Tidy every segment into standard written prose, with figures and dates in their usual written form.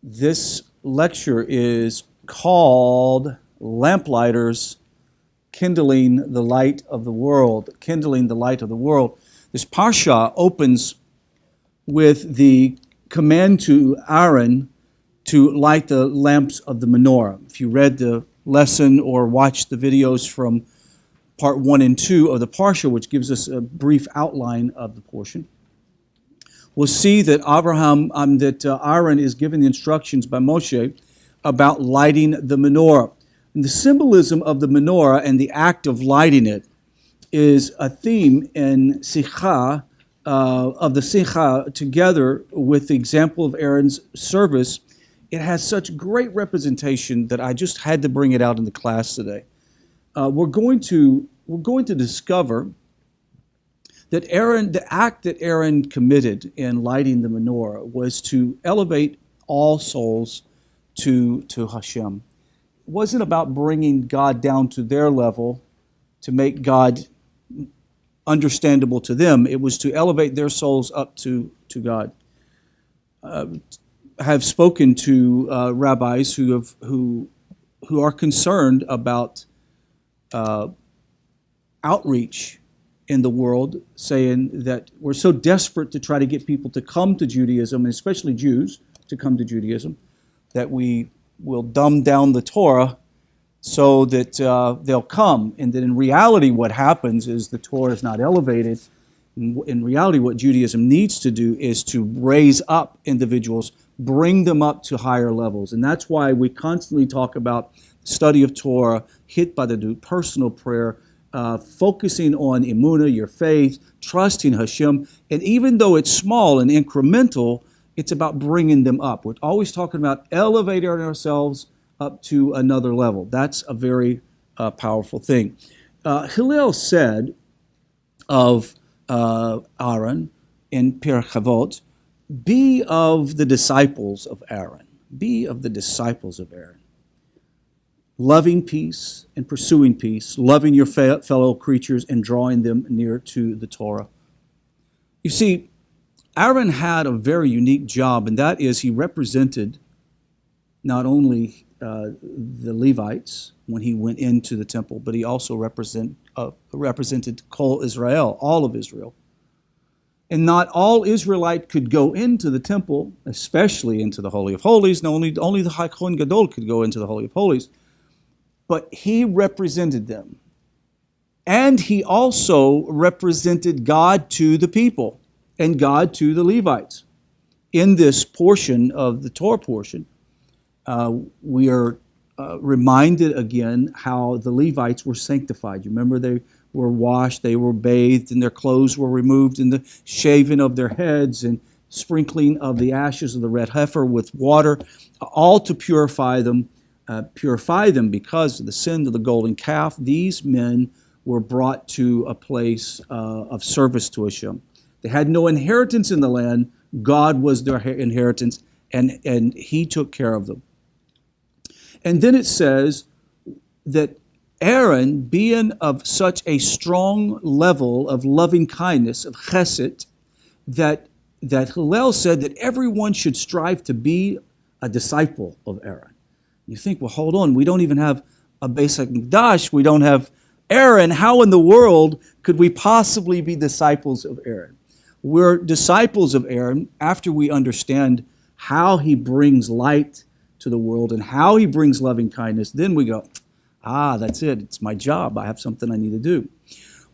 This lecture is called Lamplighters, Kindling the Light of the World. Kindling the Light of the World. This Parshah opens with the command to Aaron to light the lamps of the menorah. If you read the lesson or watched the videos from part 1 and 2 of the Parshah, which gives us a brief outline of the portion, we'll see that Aaron is given the instructions by Moshe about lighting the menorah. And the symbolism of the menorah and the act of lighting it is a theme in sicha, of the sicha, together with the example of Aaron's service. It has such great representation that I just had to bring it out in the class today. We're going to discover that the act that Aaron committed in lighting the menorah was to elevate all souls to Hashem. It wasn't about bringing God down to their level to make God understandable to them. It was to elevate their souls up to God. I have spoken to rabbis who are concerned about outreach in the world, saying that we're so desperate to try to get people to come to Judaism, and especially Jews to come to Judaism, that we will dumb down the Torah so that they'll come. And that in reality what happens is the Torah is not elevated. In reality what Judaism needs to do is to raise up individuals, bring them up to higher levels. And that's why we constantly talk about study of Torah, hit by the personal prayer, focusing on emunah, your faith, trusting Hashem. And even though it's small and incremental, it's about bringing them up. We're always talking about elevating ourselves up to another level. That's a very powerful thing. Hillel said of Aaron in Parshah, be of the disciples of Aaron. Be of the disciples of Aaron. Loving peace and pursuing peace, loving your fellow creatures and drawing them near to the Torah. You see, Aaron had a very unique job, and that is he represented not only the Levites when he went into the temple, but he also represented Kol Israel, all of Israel. And not all Israelite could go into the temple, especially into the Holy of Holies. No, only the High Kohen Gadol could go into the Holy of Holies. But he represented them. And he also represented God to the people and God to the Levites. In this portion of the Torah portion, we are reminded again how the Levites were sanctified. You remember they were washed, they were bathed, and their clothes were removed, and the shaving of their heads and sprinkling of the ashes of the red heifer with water, all to purify them because of the sin of the golden calf. These men were brought to a place of service to Hashem. They had no inheritance in the land. God was their inheritance, and he took care of them. And then it says that Aaron, being of such a strong level of loving kindness, of chesed, that Hillel said that everyone should strive to be a disciple of Aaron. You think, well, hold on, we don't even have a Beis HaMikdash, we don't have Aaron. How in the world could we possibly be disciples of Aaron? We're disciples of Aaron after we understand how he brings light to the world and how he brings loving kindness. Then we go, that's it. It's my job. I have something I need to do.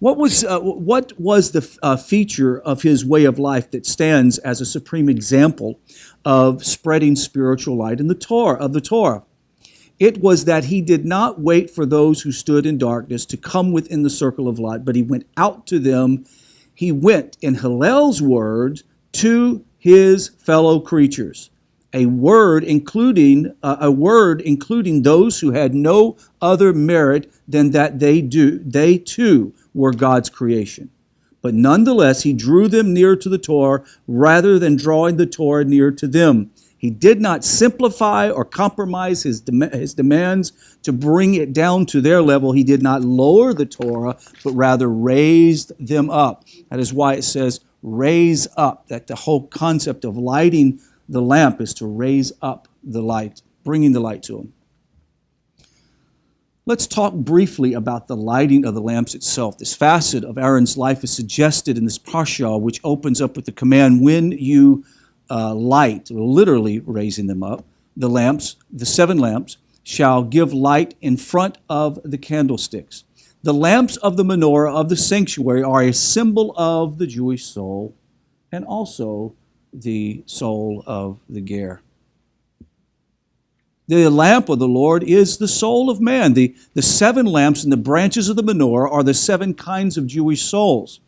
What was the feature of his way of life that stands as a supreme example of spreading spiritual light in the Torah? It was that he did not wait for those who stood in darkness to come within the circle of light, but he went out to them. He went, in Hillel's words, to his fellow creatures. A word including those who had no other merit than that they too were God's creation. But nonetheless, he drew them near to the Torah rather than drawing the Torah near to them. He did not simplify or compromise his demands to bring it down to their level. He did not lower the Torah, but rather raised them up. That is why it says, raise up, that the whole concept of lighting the lamp is to raise up the light, bringing the light to them. Let's talk briefly about the lighting of the lamps itself. This facet of Aaron's life is suggested in this Parshah, which opens up with the command, when you light, literally raising them up, the lamps, the 7 lamps, shall give light in front of the candlesticks. The lamps of the menorah of the sanctuary are a symbol of the Jewish soul and also the soul of the ger. The lamp of the Lord is the soul of man. The 7 lamps and the branches of the menorah are the 7 kinds of Jewish souls.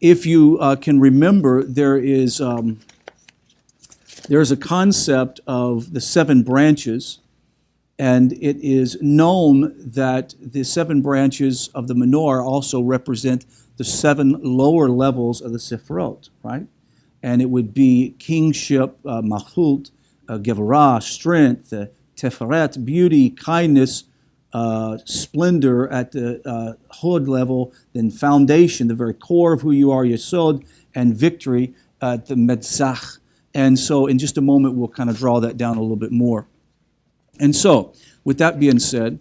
If you can remember, there's a concept of the 7 branches, and it is known that the 7 branches of the menorah also represent the 7 lower levels of the Sefirot, right? And it would be kingship, malchut, gevarah, strength, Teferet, beauty, kindness, splendor at the hod level, then foundation, the very core of who you are, yesod, and victory at the metzach. And so in just a moment, we'll kind of draw that down a little bit more. And so, with that being said,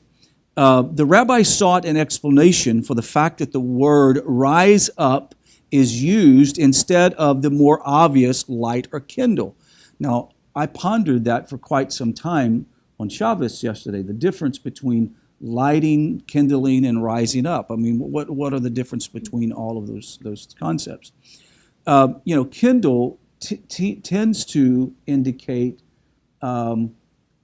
the rabbi sought an explanation for the fact that the word rise up is used instead of the more obvious light or kindle. Now, I pondered that for quite some time on Shabbos yesterday, the difference between lighting, kindling, and rising up. I mean, what are the difference between all of those concepts? Kindle tends to indicate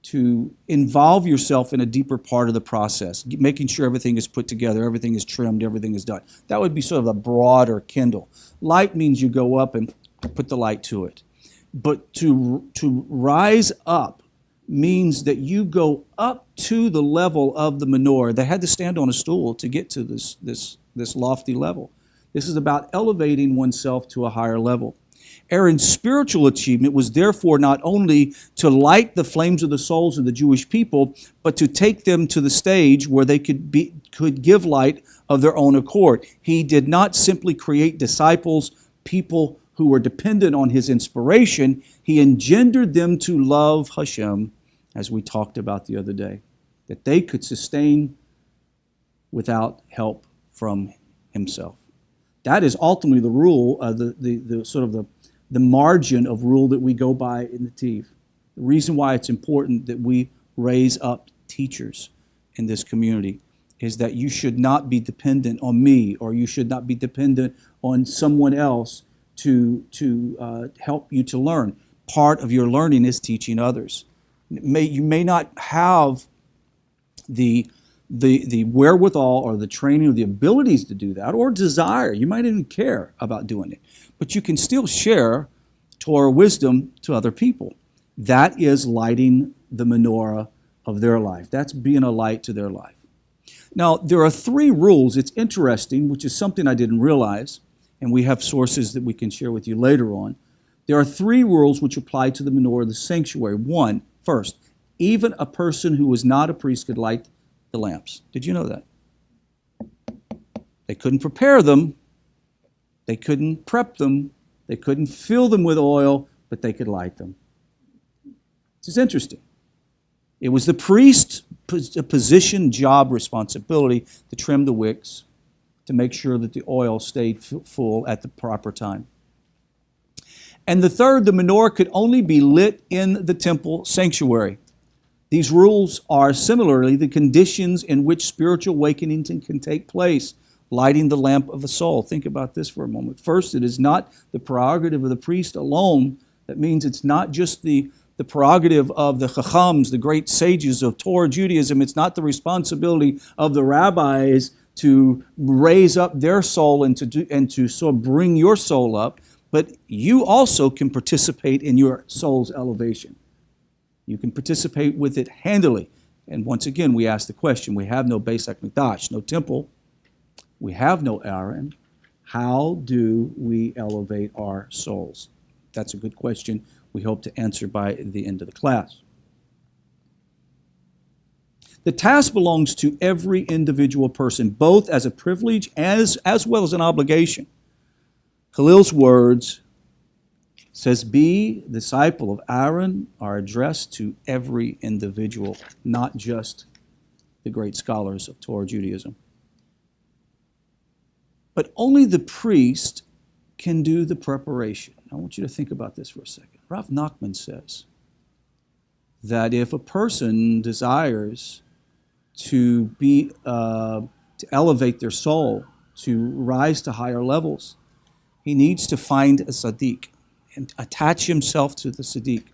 to involve yourself in a deeper part of the process, making sure everything is put together, everything is trimmed, everything is done. That would be sort of a broader kindle. Light means you go up and put the light to it. But to rise up means that you go up to the level of the menorah. They had to stand on a stool to get to this lofty level. This is about elevating oneself to a higher level. Aaron's spiritual achievement was therefore not only to light the flames of the souls of the Jewish people, but to take them to the stage where they could give light of their own accord. He did not simply create disciples, people who were dependent on his inspiration. He engendered them to love Hashem, as we talked about the other day, that they could sustain without help from himself. That is ultimately the rule, the margin of rule that we go by in NETIV. The reason why it's important that we raise up teachers in this community is that you should not be dependent on me, or you should not be dependent on someone else to help you to learn. Part of your learning is teaching others. You may not have the wherewithal or the training or the abilities to do that, or desire. You might even care about doing it. But you can still share Torah wisdom to other people. That is lighting the menorah of their life. That's being a light to their life. Now, there are 3 rules. It's interesting, which is something I didn't realize, and we have sources that we can share with you later on. There are 3 rules which apply to the menorah of the sanctuary. First, even a person who was not a priest could light the lamps. Did you know that? They couldn't prepare them. They couldn't prep them. They couldn't fill them with oil, but they could light them. This is interesting. It was the priest's position, job, responsibility to trim the wicks, to make sure that the oil stayed full at the proper time. And the third, the menorah could only be lit in the temple sanctuary. These rules are similarly the conditions in which spiritual awakening can take place, lighting the lamp of the soul. Think about this for a moment. First, it is not the prerogative of the priest alone. That means it's not just the prerogative of the chachams, the great sages of Torah Judaism. It's not the responsibility of the rabbis to raise up their soul and to sort of bring your soul up. But you also can participate in your soul's elevation. You can participate with it handily. And once again, we ask the question, we have no Beis HaMikdash, no temple. We have no Aaron. How do we elevate our souls? That's a good question we hope to answer by the end of the class. The task belongs to every individual person, both as a privilege as well as an obligation. Khalil's words, says, be disciple of Aaron are addressed to every individual, not just the great scholars of Torah Judaism. But only the priest can do the preparation. I want you to think about this for a second. Rav Nachman says that if a person desires to elevate their soul, to rise to higher levels, he needs to find a tzaddik and attach himself to the tzaddik.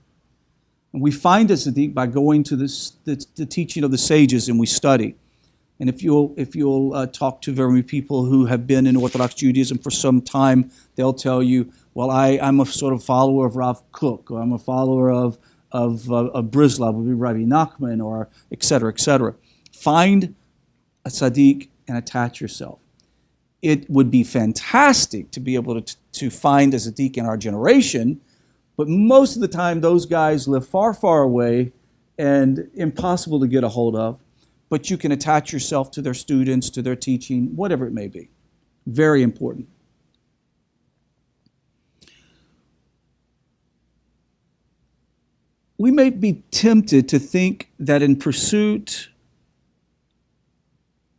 And we find a tzaddik by going to the teaching of the sages, and we study. And if you'll talk to very many people who have been in Orthodox Judaism for some time, they'll tell you, well, I'm a sort of follower of Rav Kook, or I'm a follower of Brislav, would be Rabbi Nachman, or et cetera, et cetera. Find a tzaddik and attach yourself. It would be fantastic to be able to find a tzaddik in our generation, but most of the time those guys live far, far away and impossible to get a hold of. But you can attach yourself to their students, to their teaching, whatever it may be. Very important. We may be tempted to think that in pursuit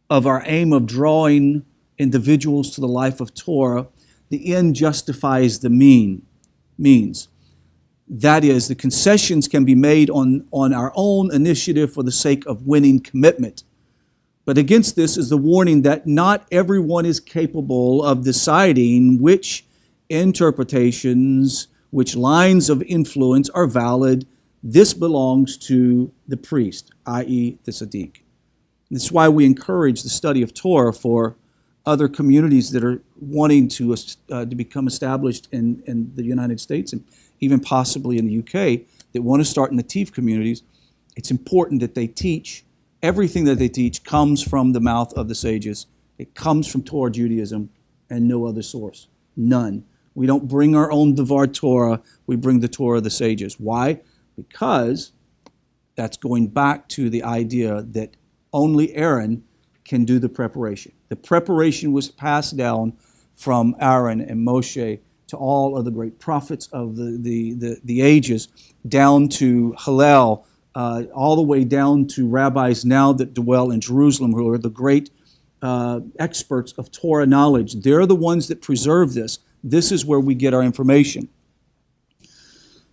of our aim of drawing individuals to the life of Torah, the end justifies the means. That is, the concessions can be made on our own initiative for the sake of winning commitment. But against this is the warning that not everyone is capable of deciding which interpretations, which lines of influence are valid. This belongs to the priest, i.e. the tzaddik. This is why we encourage the study of Torah for other communities that are wanting to become established in the United States and even possibly in the UK, that want to start NETIV communities. It's important that they teach. Everything that they teach comes from the mouth of the sages. It comes from Torah Judaism and no other source. None. We don't bring our own Devar Torah. We bring the Torah of the sages. Why? Because that's going back to the idea that only Aaron can do the preparation. The preparation was passed down from Aaron and Moshe to all of the great prophets of the ages, down to Hillel, all the way down to rabbis now that dwell in Jerusalem, who are the great experts of Torah knowledge. They're the ones that preserve this. This is where we get our information.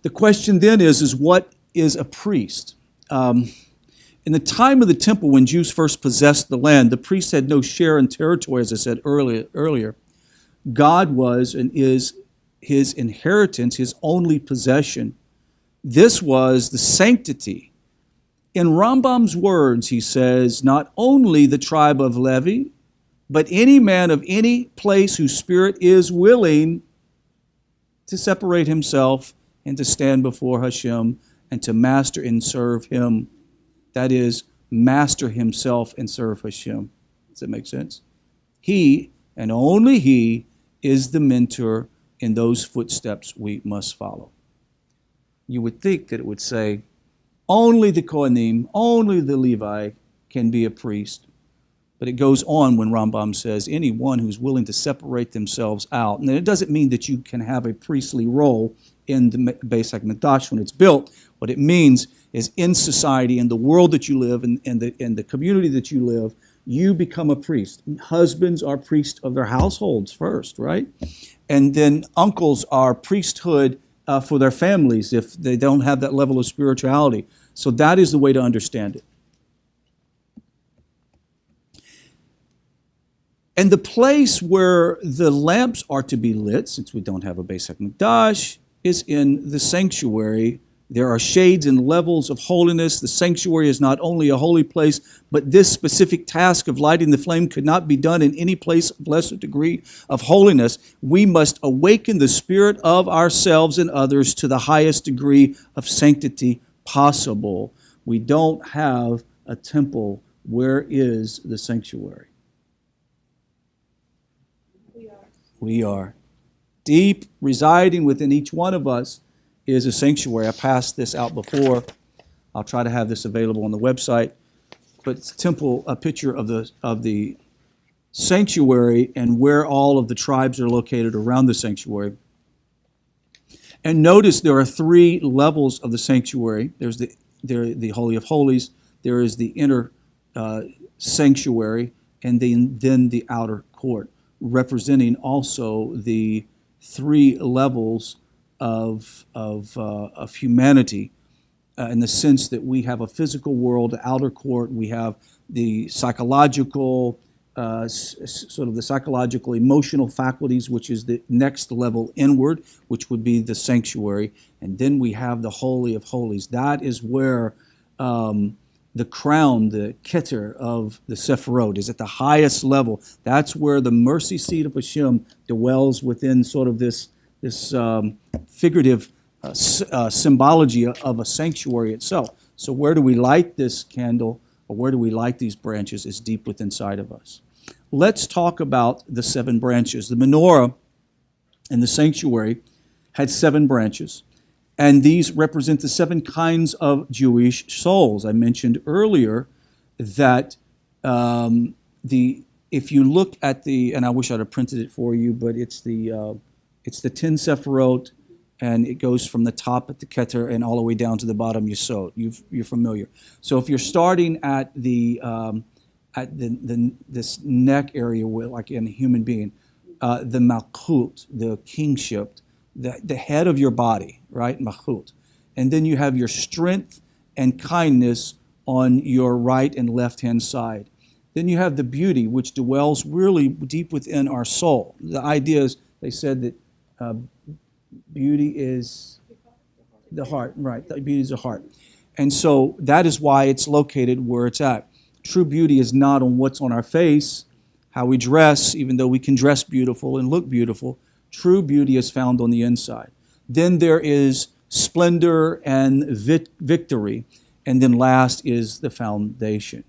The question then is what is a priest? In the time of the temple, when Jews first possessed the land, the priests had no share in territory, as I said earlier. God was and is his inheritance, his only possession. This was the sanctity. In Rambam's words, he says, not only the tribe of Levi, but any man of any place whose spirit is willing to separate himself and to stand before Hashem and to master and serve him. That is, master himself and serve Hashem. Does that make sense? He, and only he, is the mentor in those footsteps we must follow. You would think that it would say, only the Kohanim, only the Levi can be a priest. But it goes on when Rambam says, anyone who's willing to separate themselves out. And it doesn't mean that you can have a priestly role in the Beis HaMikdash when it's built. What it means is in society, in the world that you live, in the community that you live, you become a priest. Husbands are priests of their households first, right? And then uncles are priesthood for their families if they don't have that level of spirituality. So that is the way to understand it. And the place where the lamps are to be lit, since we don't have a Beis HaMikdash, is in the sanctuary. There are shades and levels of holiness. The sanctuary is not only a holy place, but this specific task of lighting the flame could not be done in any place of lesser degree of holiness. We must awaken the spirit of ourselves and others to the highest degree of sanctity possible. We don't have a temple. Where is the sanctuary? We are. Deep residing within each one of us is a sanctuary. I passed this out before. I'll try to have this available on the website. But it's a picture of the sanctuary and where all of the tribes are located around the sanctuary. And notice there are three levels of the sanctuary. There's the Holy of Holies, there is the inner sanctuary, and then the outer court, representing also the three levels of humanity, in the sense that we have a physical world, the outer court, we have the psychological, sort of the psychological emotional faculties, which is the next level inward, which would be the sanctuary, and then we have the Holy of Holies. That is where the crown, the keter of the Sephirot is at the highest level. That's where the mercy seat of Hashem dwells within sort of this figurative symbology of a sanctuary itself. So where do we light this candle, or where do we light these branches, is deep within inside of us. Let's talk about the 7 branches. The menorah in the sanctuary had 7 branches, and these represent the 7 kinds of Jewish souls. I mentioned earlier that if you look at and I wish I'd have printed it for you, but it's the 10 Sephirot, and it goes from the top at the Keter and all the way down to the bottom Yesod. You're familiar. So if you're starting at this neck area, where, like in a human being, the Malchut, the kingship, the head of your body, right, Malchut, and then you have your strength and kindness on your right and left hand side. Then you have the beauty, which dwells really deep within our soul. The idea is, they said that beauty is the heart, right? Beauty is the heart. And so that is why it's located where it's at. True beauty is not on what's on our face, how we dress, even though we can dress beautiful and look beautiful. True beauty is found on the inside. Then there is splendor and victory. And then last is the foundation.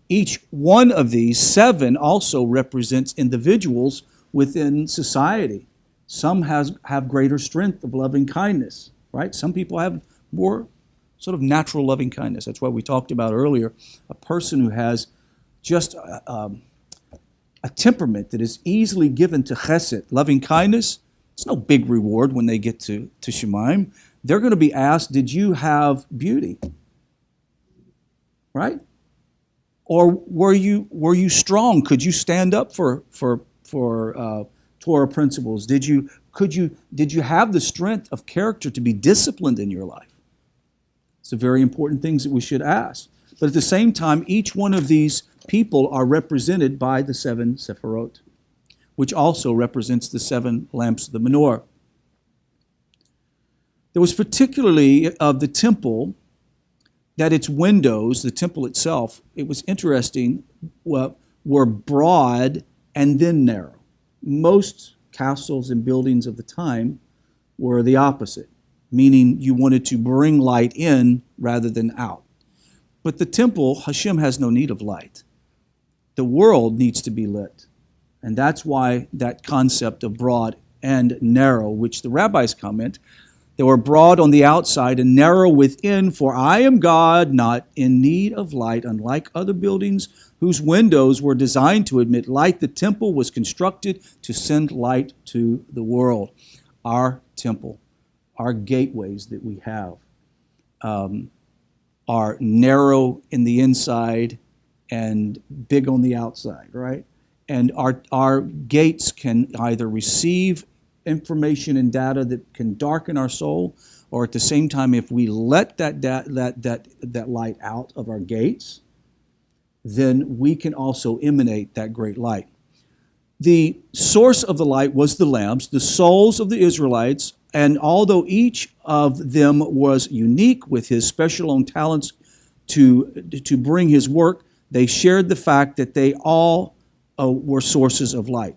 Each one of these 7 also represents individuals within society. Some have greater strength of loving kindness, right? Some people have more sort of natural loving kindness. That's what we talked about earlier. A person who has just a temperament that is easily given to chesed, loving kindness, it's no big reward when they get to Shemaim. They're going to be asked, did you have beauty? Right? Or were you strong? Could you stand up for Torah principles? Did you have the strength of character to be disciplined in your life? It's the very important things that we should ask. But at the same time, each one of these people are represented by the 7 Sephirot, which also represents the 7 lamps of the menorah. There was particularly of the temple that its windows, the temple itself, it was interesting, were broad and then narrow. Most castles and buildings of the time were the opposite, meaning you wanted to bring light in rather than out. But the temple, Hashem has no need of light. The world needs to be lit. And that's why that concept of broad and narrow, which the rabbis comment, they were broad on the outside and narrow within, for I am God, not in need of light, unlike other buildings whose windows were designed to admit light. The temple was constructed to send light to the world. Our temple, our gateways that we have, are narrow in the inside and big on the outside, right? And our gates can either receive information and data that can darken our soul, or at the same time, if we let that light out of our gates, then we can also emanate that great light. The source of the light was the lamps, the souls of the Israelites, and although each of them was unique with his special own talents to bring his work, they shared the fact that they all were sources of light.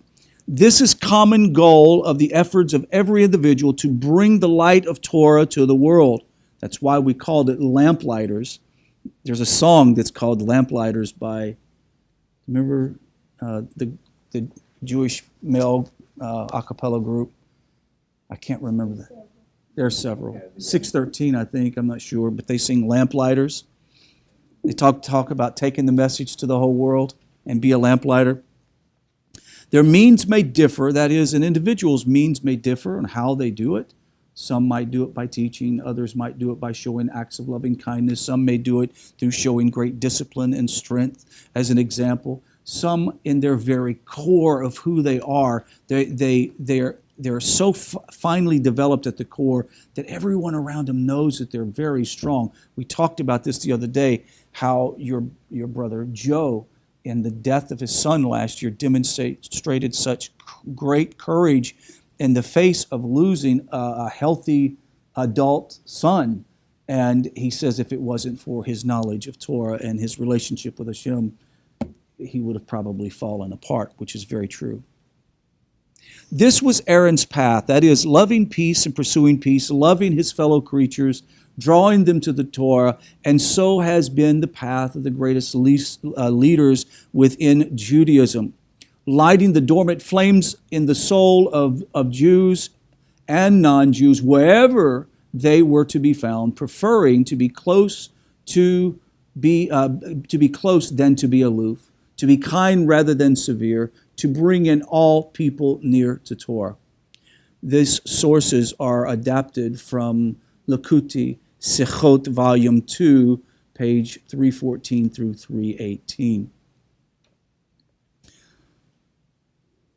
This is common goal of the efforts of every individual to bring the light of Torah to the world. That's why we called it Lamplighters. There's a song that's called Lamplighters by, remember the Jewish male a cappella group? I can't remember that. There are several. 613, I think, I'm not sure, but they sing Lamplighters. They talk about taking the message to the whole world and be a lamplighter. Their means may differ, that is, an individual's means may differ on how they do it, Some might do it by teaching. Others might do it by showing acts of loving kindness. Some may do it through showing great discipline and strength as an example. Some, in their very core of who they are, they're so finely developed at the core that everyone around them knows that they're very strong. We talked about this the other day, how your brother Joe, in the death of his son last year, demonstrated such great courage in the face of losing a healthy adult son. And he says if it wasn't for his knowledge of Torah and his relationship with Hashem, he would have probably fallen apart, which is very true. This was Aaron's path, that is, loving peace and pursuing peace, loving his fellow creatures, drawing them to the Torah, and so has been the path of the greatest leaders within Judaism, lighting the dormant flames in the soul of Jews and non-Jews, wherever they were to be found, preferring to be close than to be aloof, to be kind rather than severe, to bring in all people near to Torah. These sources are adapted from Likkutei Sichot, Volume 2, page 314 through 318.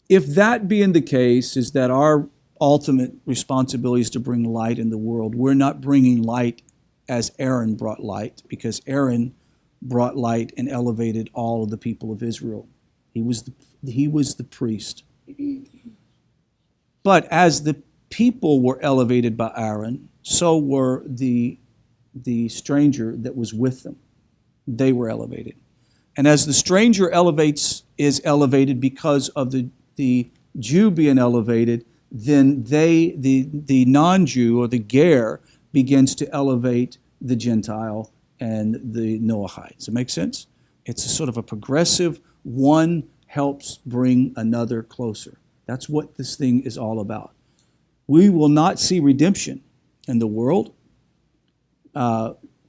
If that being the case is that our ultimate responsibility is to bring light in the world, we're not bringing light as Aaron brought light, because Aaron brought light and elevated all of the people of Israel. He was the priest. But as the people were elevated by Aaron, so were the stranger that was with them. They were elevated. And as the stranger is elevated because of the Jew being elevated, then the non-Jew or the ger begins to elevate the Gentile and the Noahide. Does it make sense? It's a sort of a progressive, one helps bring another closer. That's what this thing is all about. We will not see redemption in the world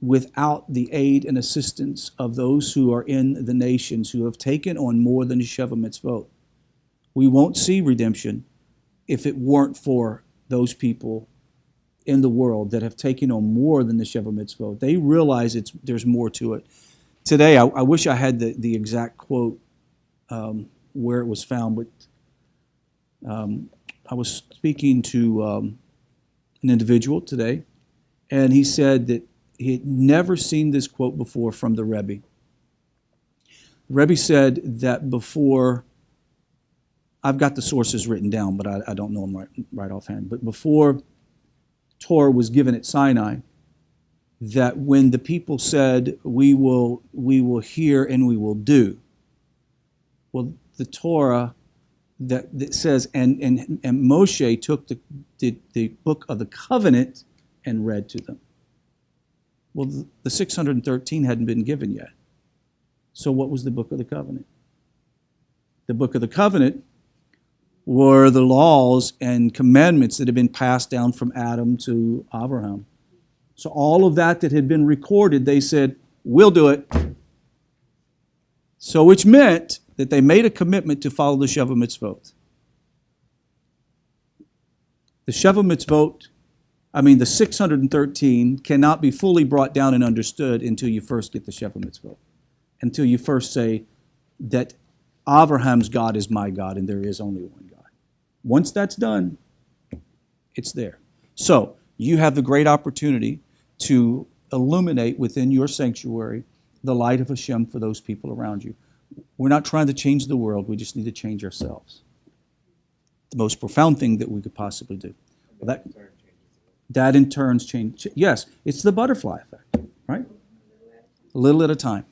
without the aid and assistance of those who are in the nations who have taken on more than a Sheva Mitzvot. We won't see redemption if it weren't for those people in the world that have taken on more than the Sheva Mitzvot. They realize there's more to it. Today, I wish I had the exact quote where it was found, but I was speaking to an individual today, and he said that he had never seen this quote before from the Rebbe. The Rebbe said that before, I've got the sources written down, but I don't know them right offhand, but before Torah was given at Sinai, that when the people said, we will hear and we will do, well, the Torah that says, and Moshe took the book of the covenant and read to them. Well, the 613 hadn't been given yet. So what was the book of the covenant? The book of the covenant were the laws and commandments that had been passed down from Adam to Abraham. So all of that had been recorded, they said, we'll do it. So which meant that they made a commitment to follow the Sheva Mitzvot. The Sheva Mitzvot, the 613 cannot be fully brought down and understood until you first get the Sheva Mitzvot. Until you first say that Abraham's God is my God and there is only one God. Once that's done, it's there. So you have the great opportunity to illuminate within your sanctuary the light of Hashem for those people around you. We're not trying to change the world. We just need to change ourselves. The most profound thing that we could possibly do. Well, that in turn change. Yes, it's the butterfly effect, right? A little at a time.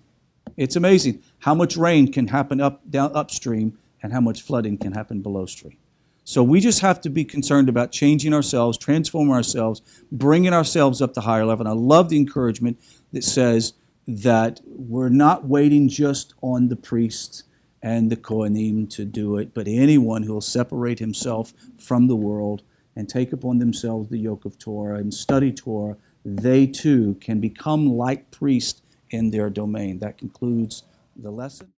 It's amazing how much rain can happen upstream and how much flooding can happen below stream. So we just have to be concerned about changing ourselves, transforming ourselves, bringing ourselves up to higher level. And I love the encouragement that says that we're not waiting just on the priests and the Kohanim to do it, but anyone who will separate himself from the world and take upon themselves the yoke of Torah and study Torah, they too can become like priests in their domain. That concludes the lesson.